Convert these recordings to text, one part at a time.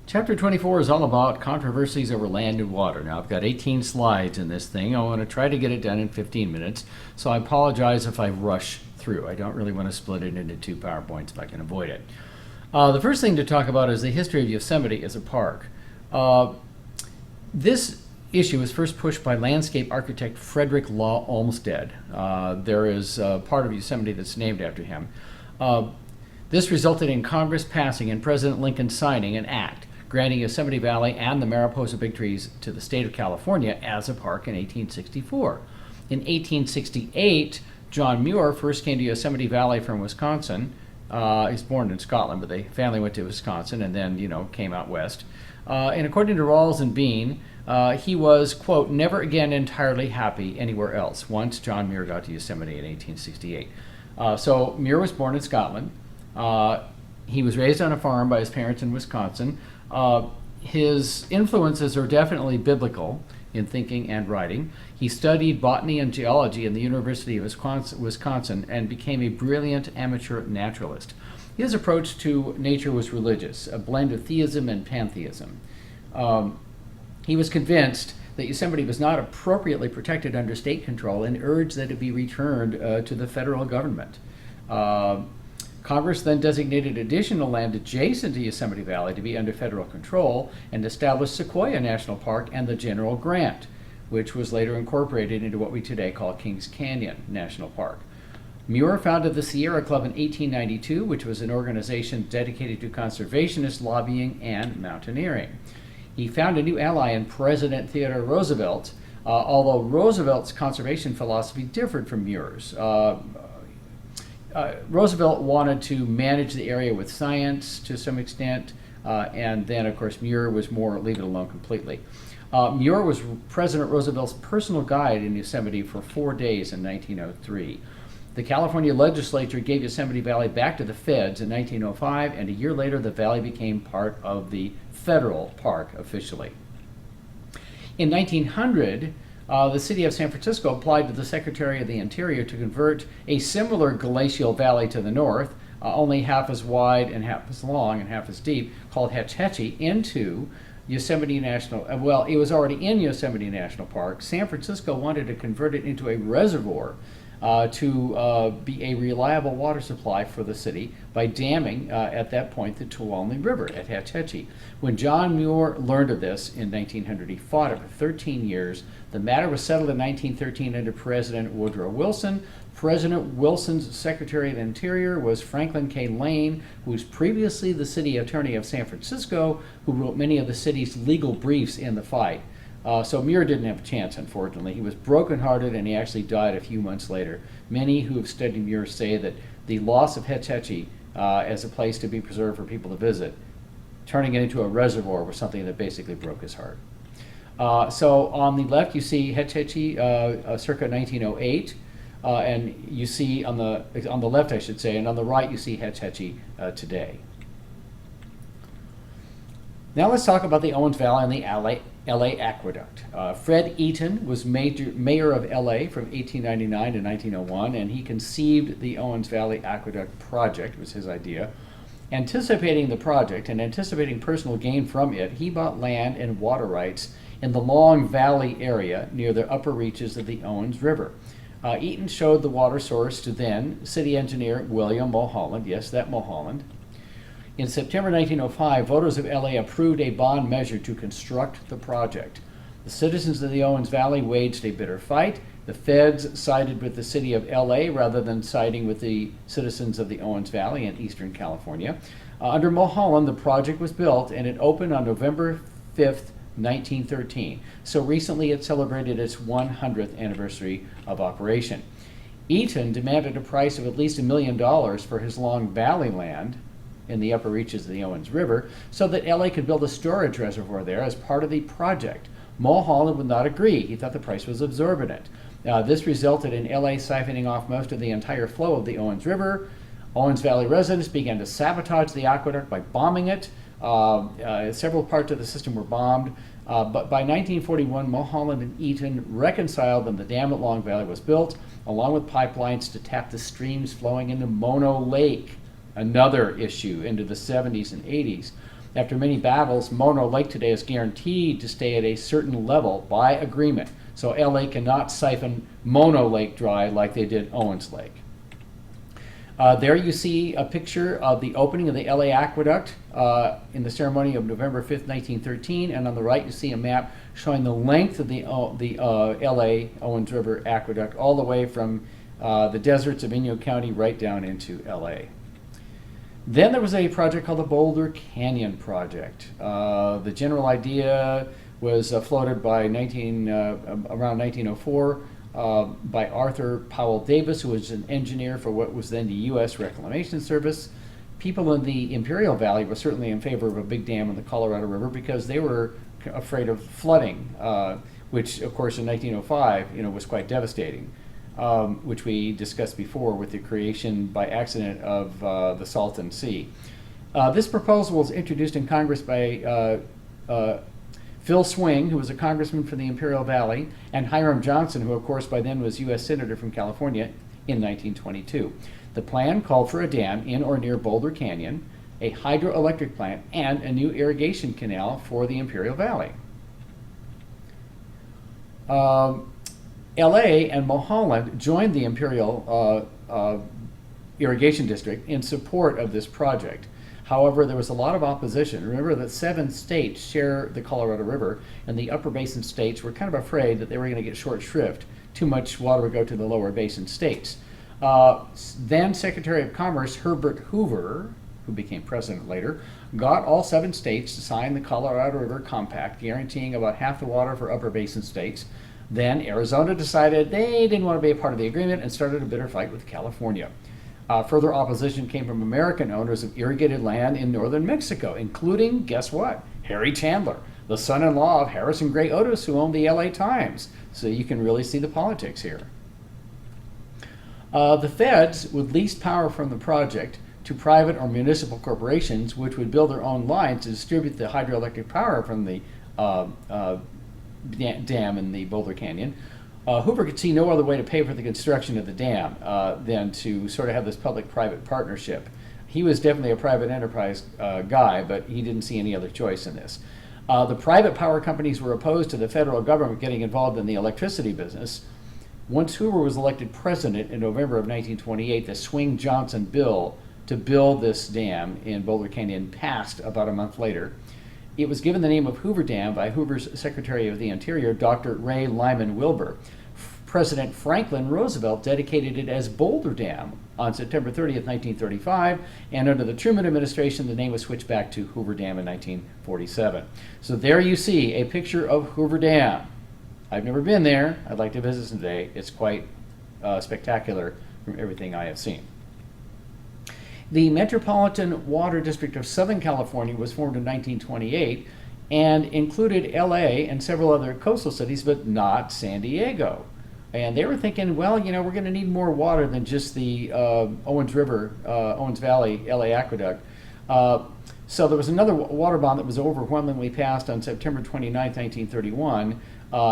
Chapter 24 is all about controversies over land and water. Now, I've got 18 slides in this thing. I want to try to get it done in 15 minutes, so I apologize if I rush through. I don't really want to split it into two PowerPoints if I can avoid it. The first thing to talk about is the history of Yosemite as a park. This issue was first pushed by landscape architect Frederick Law Olmsted. There is part of Yosemite that's named after him. This resulted in Congress passing and President Lincoln signing an act granting Yosemite Valley and the Mariposa Big Trees to the state of California as a park in 1864. In 1868, John Muir first came to Yosemite Valley from Wisconsin. He's born in Scotland, but the family went to Wisconsin and then, came out west. And according to Rawls and Bean, he was, quote, never again entirely happy anywhere else once John Muir got to Yosemite in 1868. So Muir was born in Scotland. He was raised on a farm by his parents in Wisconsin. His influences are definitely biblical in thinking and writing. He studied botany and geology in the University of Wisconsin and became a brilliant amateur naturalist. His approach to nature was religious, a blend of theism and pantheism. He was convinced that Yosemite was not appropriately protected under state control and urged that it be returned to the federal government. Congress then designated additional land adjacent to Yosemite Valley to be under federal control and established Sequoia National Park and the General Grant, which was later incorporated into what we today call Kings Canyon National Park. Muir founded the Sierra Club in 1892, which was an organization dedicated to conservationist lobbying and mountaineering. He found a new ally in President Theodore Roosevelt, although Roosevelt's conservation philosophy differed from Muir's. Roosevelt wanted to manage the area with science to some extent, and then, of course, Muir was more leave it alone completely. Muir was President Roosevelt's personal guide in Yosemite for 4 days in 1903. The California legislature gave Yosemite Valley back to the feds in 1905, and a year later the valley became part of the federal park officially. In 1900, the city of San Francisco applied to the Secretary of the Interior to convert a similar glacial valley to the north, only half as wide and half as long and half as deep, called Hetch Hetchy, into Yosemite National. Well, it was already in Yosemite National Park. San Francisco wanted to convert it into a reservoir to be a reliable water supply for the city by damming, at that point, the Tuolumne River at Hetch Hetchy. When John Muir learned of this in 1900, he fought it for 13 years. The matter was settled in 1913 under President Woodrow Wilson. President Wilson's Secretary of the Interior was Franklin K. Lane, who was previously the city attorney of San Francisco, who wrote many of the city's legal briefs in the fight. So Muir didn't have a chance, unfortunately. He was brokenhearted, and he actually died a few months later. Many who have studied Muir say that the loss of Hetch Hetchy as a place to be preserved for people to visit, turning it into a reservoir, was something that basically broke his heart. So on the left you see Hetch Hetchy circa 1908, and you see on the left, I should say, and on the right you see Hetch Hetchy today. Now let's talk about the Owens Valley and the LA Aqueduct. Fred Eaton was mayor of LA from 1899 to 1901, and he conceived the Owens Valley Aqueduct project. It was his idea. Anticipating the project and anticipating personal gain from it, he bought land and water rights in the Long Valley area near the upper reaches of the Owens River. Eaton showed the water source to then city engineer William Mulholland, yes, that Mulholland. In September 1905, voters of LA approved a bond measure to construct the project. The citizens of the Owens Valley waged a bitter fight. The feds sided with the city of LA rather than siding with the citizens of the Owens Valley in eastern California. Under Mulholland, the project was built, and it opened on November 5th, 1913. So recently it celebrated its 100th anniversary of operation. Eaton demanded a price of at least $1 million for his Long Valley land in the upper reaches of the Owens River so that LA could build a storage reservoir there as part of the project. Mulholland would not agree. He thought the price was exorbitant. This resulted in LA siphoning off most of the entire flow of the Owens River. Owens Valley residents began to sabotage the aqueduct by bombing it. Several parts of the system were bombed. But by 1941, Mulholland and Eaton reconciled, and the dam at Long Valley was built, along with pipelines to tap the streams flowing into Mono Lake, another issue into the 70s and 80s. After many battles, Mono Lake today is guaranteed to stay at a certain level by agreement. So LA cannot siphon Mono Lake dry like they did Owens Lake. There you see a picture of the opening of the LA Aqueduct in the ceremony of November 5th, 1913. And on the right, you see a map showing the length of the LA Owens River Aqueduct all the way from the deserts of Inyo County right down into LA. Then there was a project called the Boulder Canyon Project. The general idea was floated by around 1904 by Arthur Powell Davis, who was an engineer for what was then the U.S. Reclamation Service. People in the Imperial Valley were certainly in favor of a big dam in the Colorado River because they were afraid of flooding, which, of course, in 1905, was quite devastating. Which we discussed before with the creation by accident of the Salton Sea. This proposal was introduced in Congress by Phil Swing, who was a congressman for the Imperial Valley, and Hiram Johnson, who of course by then was U.S. Senator from California, in 1922. The plan called for a dam in or near Boulder Canyon, a hydroelectric plant, and a new irrigation canal for the Imperial Valley. LA and Mulholland joined the Imperial Irrigation District in support of this project. However, there was a lot of opposition. Remember that 7 states share the Colorado River, and the upper basin states were kind of afraid that they were going to get short shrift. Too much water would go to the lower basin states. Then Secretary of Commerce Herbert Hoover, who became president later, got all 7 states to sign the Colorado River Compact, guaranteeing about half the water for upper basin states. Then Arizona decided they didn't want to be a part of the agreement and started a bitter fight with California. Further opposition came from American owners of irrigated land in northern Mexico, including, guess what, Harry Chandler, the son-in-law of Harrison Gray Otis, who owned the LA Times. So you can really see the politics here. The feds would lease power from the project to private or municipal corporations, which would build their own lines to distribute the hydroelectric power from the dam in the Boulder Canyon. Hoover could see no other way to pay for the construction of the dam than to sort of have this public-private partnership. He was definitely a private enterprise guy, but he didn't see any other choice in this. The private power companies were opposed to the federal government getting involved in the electricity business. Once Hoover was elected president in November of 1928, the Swing-Johnson bill to build this dam in Boulder Canyon passed about a month later. It was given the name of Hoover Dam by Hoover's Secretary of the Interior, Dr. Ray Lyman Wilbur. President Franklin Roosevelt dedicated it as Boulder Dam on September 30th, 1935, and under the Truman administration, the name was switched back to Hoover Dam in 1947. So there you see a picture of Hoover Dam. I've never been there. I'd like to visit someday. It's quite spectacular from everything I have seen. The Metropolitan Water District of Southern California was formed in 1928 and included LA and several other coastal cities, but not San Diego. And they were thinking, well, we're going to need more water than just the Owens Valley LA Aqueduct. So there was another water bond that was overwhelmingly passed on September 29, 1931,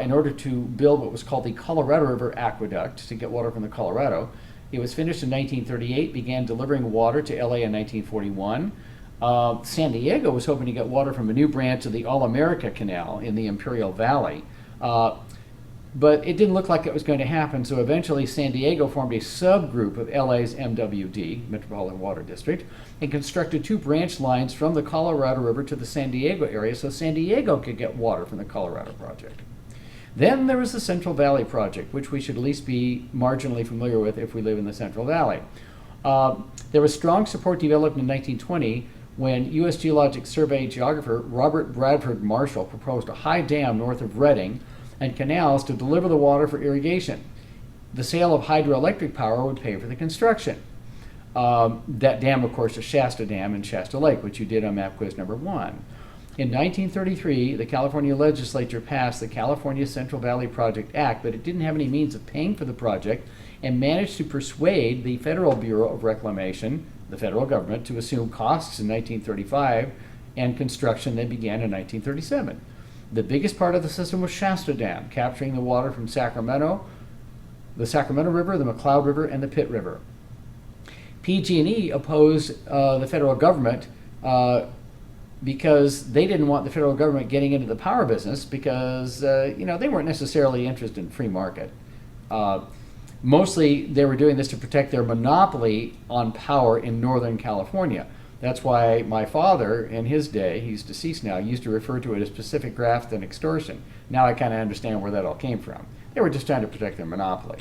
in order to build what was called the Colorado River Aqueduct to get water from the Colorado. It was finished in 1938, began delivering water to LA in 1941. San Diego was hoping to get water from a new branch of the All-America Canal in the Imperial Valley. But it didn't look like it was going to happen, so eventually San Diego formed a subgroup of LA's MWD, Metropolitan Water District, and constructed 2 branch lines from the Colorado River to the San Diego area so San Diego could get water from the Colorado project. Then there was the Central Valley Project, which we should at least be marginally familiar with if we live in the Central Valley. There was strong support developed in 1920 when U.S. Geologic Survey geographer Robert Bradford Marshall proposed a high dam north of Redding and canals to deliver the water for irrigation. The sale of hydroelectric power would pay for the construction. That dam, of course, is Shasta Dam and Shasta Lake, which you did on map quiz number 1. In 1933, the California legislature passed the California Central Valley Project Act, but it didn't have any means of paying for the project and managed to persuade the Federal Bureau of Reclamation, the federal government, to assume costs in 1935 and construction then began in 1937. The biggest part of the system was Shasta Dam, capturing the water from Sacramento, the Sacramento River, the McCloud River, and the Pitt River. PG&E opposed the federal government because they didn't want the federal government getting into the power business because, they weren't necessarily interested in free market. Mostly they were doing this to protect their monopoly on power in Northern California. That's why my father, in his day, he's deceased now, used to refer to it as Pacific graft and extortion. Now I kind of understand where that all came from. They were just trying to protect their monopoly.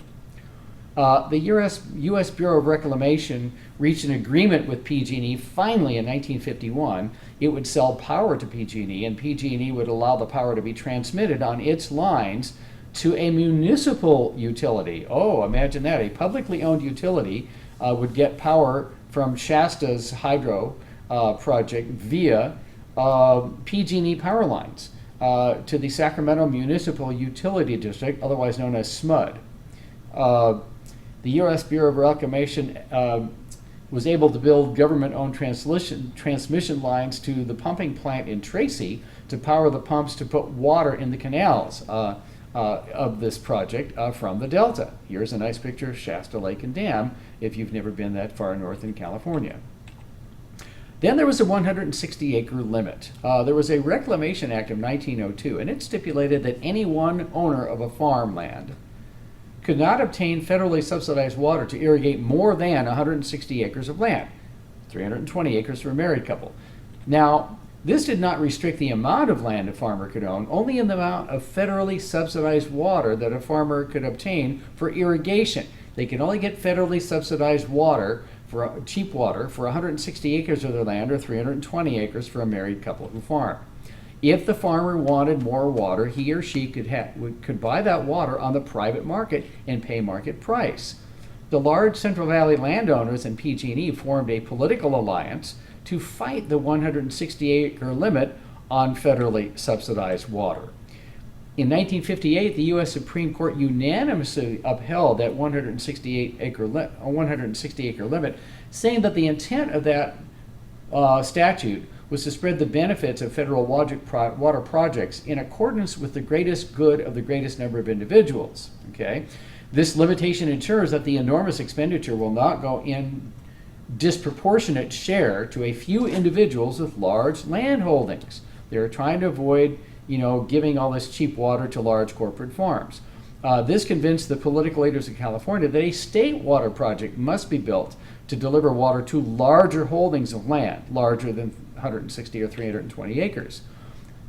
The U.S. Bureau of Reclamation reached an agreement with PG&E finally in 1951. It would sell power to PG&E, and PG&E would allow the power to be transmitted on its lines to a municipal utility. Oh, imagine that. A publicly owned utility would get power from Shasta's hydro project via PG&E power lines to the Sacramento Municipal Utility District, otherwise known as SMUD. The U.S. Bureau of Reclamation was able to build government-owned transmission lines to the pumping plant in Tracy to power the pumps to put water in the canals of this project from the Delta. Here's a nice picture of Shasta Lake and Dam if you've never been that far north in California. Then there was a 160-acre limit. There was a Reclamation Act of 1902, and it stipulated that any one owner of a farmland could not obtain federally subsidized water to irrigate more than 160 acres of land, 320 acres for a married couple. Now, this did not restrict the amount of land a farmer could own, only in the amount of federally subsidized water that a farmer could obtain for irrigation. They could only get federally subsidized water, for cheap water, for 160 acres of their land or 320 acres for a married couple who farm. If the farmer wanted more water, he or she could buy that water on the private market and pay market price. The large Central Valley landowners and PG&E formed a political alliance to fight the 160-acre limit on federally subsidized water. In 1958, the U.S. Supreme Court unanimously upheld that 160-acre limit, saying that the intent of that statute was to spread the benefits of federal water projects in accordance with the greatest good of the greatest number of individuals. Okay? This limitation ensures that the enormous expenditure will not go in disproportionate share to a few individuals with large land holdings. They're trying to avoid, giving all this cheap water to large corporate farms. This convinced the political leaders of California that a state water project must be built to deliver water to larger holdings of land, larger than 160 or 320 acres.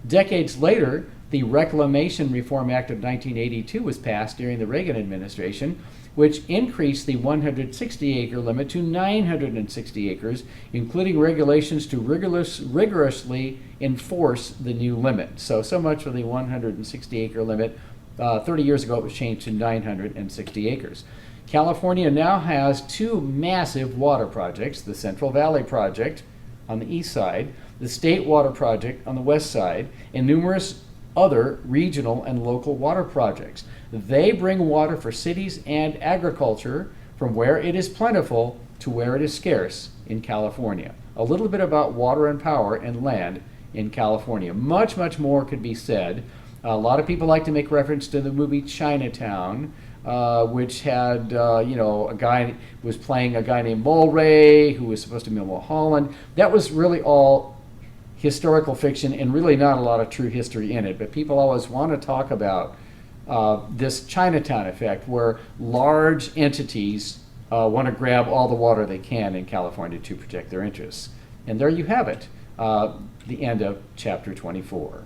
Decades later, the Reclamation Reform Act of 1982 was passed during the Reagan administration, which increased the 160-acre limit to 960 acres, including regulations to rigorously enforce the new limit. So much for the 160-acre limit. 30 years ago, it was changed to 960 acres. California now has two massive water projects, the Central Valley Project on the east side, the State Water Project on the west side, and numerous other regional and local water projects. They bring water for cities and agriculture from where it is plentiful to where it is scarce in California. A little bit about water and power and land in California. Much, much more could be said. A lot of people like to make reference to the movie Chinatown, which had, a guy was playing a guy named Mulray, who was supposed to be Mulholland. That was really all historical fiction and really not a lot of true history in it. But people always want to talk about this Chinatown effect, where large entities want to grab all the water they can in California to protect their interests. And there you have it, the end of chapter 24.